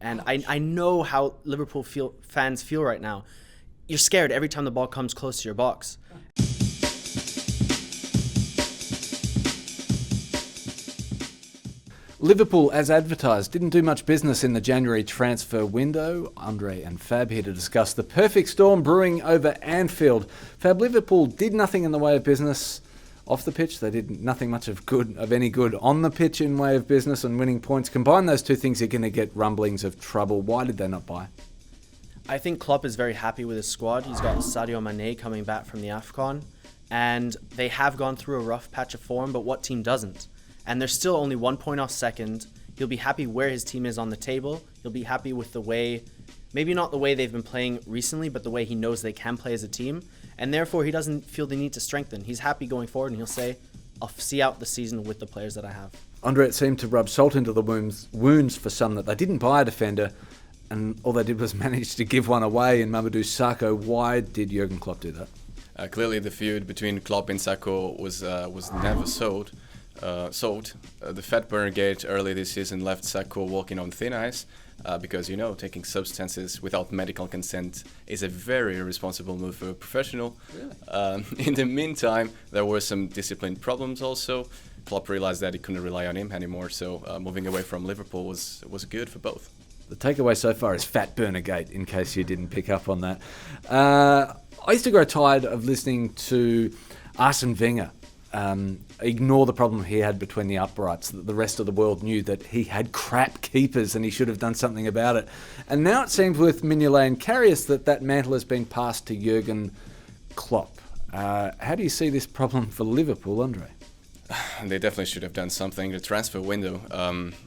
And I know how Liverpool fans feel right now. You're scared every time the ball comes close to your box. Liverpool, as advertised, didn't do much business in the January transfer window. Andre and Fab here to discuss the perfect storm brewing over Anfield. Fab, Liverpool did nothing in the way of business off the pitch. They did nothing much of any good on the pitch in way of business and winning points. Combine those two things, you're going to get rumblings of trouble. Why did they not buy? I think Klopp is very happy with his squad. He's got Sadio Mane coming back from the AFCON, and they have gone through a rough patch of form, but what team doesn't? And they're still only 1 point off second. He'll be happy where his team is on the table. He'll be happy with the way, maybe not the way they've been playing recently, but the way he knows they can play as a team. And therefore, he doesn't feel the need to strengthen. He's happy going forward, and he'll say, I'll see out the season with the players that I have. Andre, it seemed to rub salt into the wounds for some that they didn't buy a defender, and all they did was manage to give one away in Mamadou Sakho. Why did Jurgen Klopp do that? Clearly, the feud between Klopp and Sakho was never solved. The fat burner gate early this season left Sakho walking on thin ice because, taking substances without medical consent is a very irresponsible move for a professional. Really? In the meantime, there were some discipline problems also. Klopp realized that he couldn't rely on him anymore, so moving away from Liverpool was good for both. The takeaway so far is fat burner gate, in case you didn't pick up on that. I used to grow tired of listening to Arsene Wenger ignore the problem he had between the uprights, that the rest of the world knew that he had crap keepers and he should have done something about it. And now it seems with Mignolet and Karius that mantle has been passed to Jurgen Klopp. How do you see this problem for Liverpool, Andre? They definitely should have done something. The transfer window.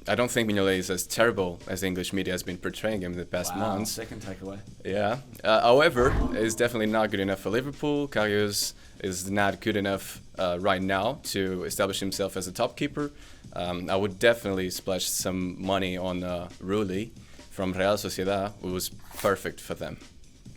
I don't think Mignolet is as terrible as the English media has been portraying him in the past months. Second takeaway. Yeah. However, it's definitely not good enough for Liverpool. Karius is not good enough right now to establish himself as a top keeper. I would definitely splash some money on Rulli from Real Sociedad, who was perfect for them.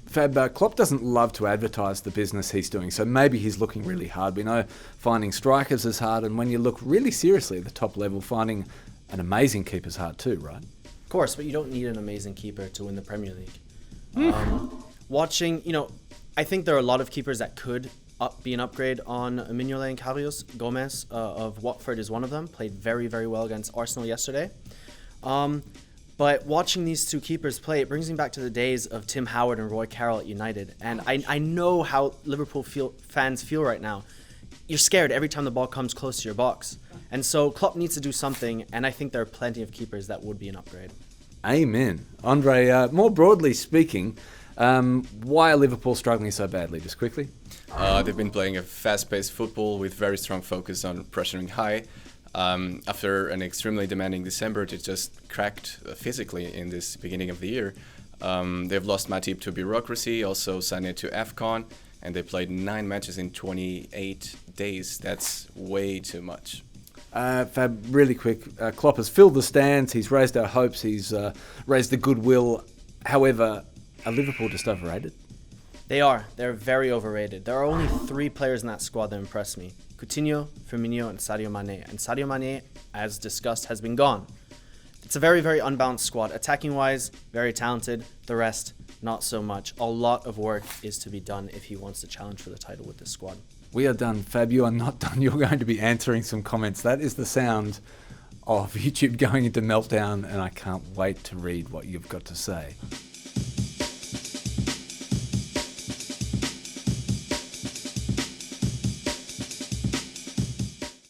Fab, Klopp doesn't love to advertise the business he's doing, so maybe he's looking really hard. We know finding strikers is hard, and when you look really seriously at the top level, finding an amazing keeper is hard too, right? Of course, but you don't need an amazing keeper to win the Premier League. Watching, I think there are a lot of keepers that could be an upgrade on Mignolet and Karius. Gomez of Watford is one of them. Played very, very well against Arsenal yesterday. But watching these two keepers play, it brings me back to the days of Tim Howard and Roy Carroll at United. And I know how Liverpool fans feel right now. You're scared every time the ball comes close to your box. And so Klopp needs to do something, and I think there are plenty of keepers that would be an upgrade. Amen. Andre, more broadly speaking, why are Liverpool struggling so badly? Just quickly. They've been playing a fast-paced football with very strong focus on pressuring high. After an extremely demanding December, they just cracked physically in this beginning of the year. They've lost Matip to bureaucracy, also Sané to AFCON, and they played 9 matches in 28 days. That's way too much. Fab, really quick, Klopp has filled the stands, he's raised our hopes, he's raised the goodwill. However, are Liverpool just overrated? They are. They're very overrated. There are only 3 players in that squad that impress me. Coutinho, Firmino, and Sadio Mane. And Sadio Mane, as discussed, has been gone. It's a very, very unbalanced squad. Attacking-wise, very talented. The rest, not so much. A lot of work is to be done if he wants to challenge for the title with this squad. We are done. Fab, you are not done. You're going to be answering some comments. That is the sound of YouTube going into meltdown, and I can't wait to read what you've got to say.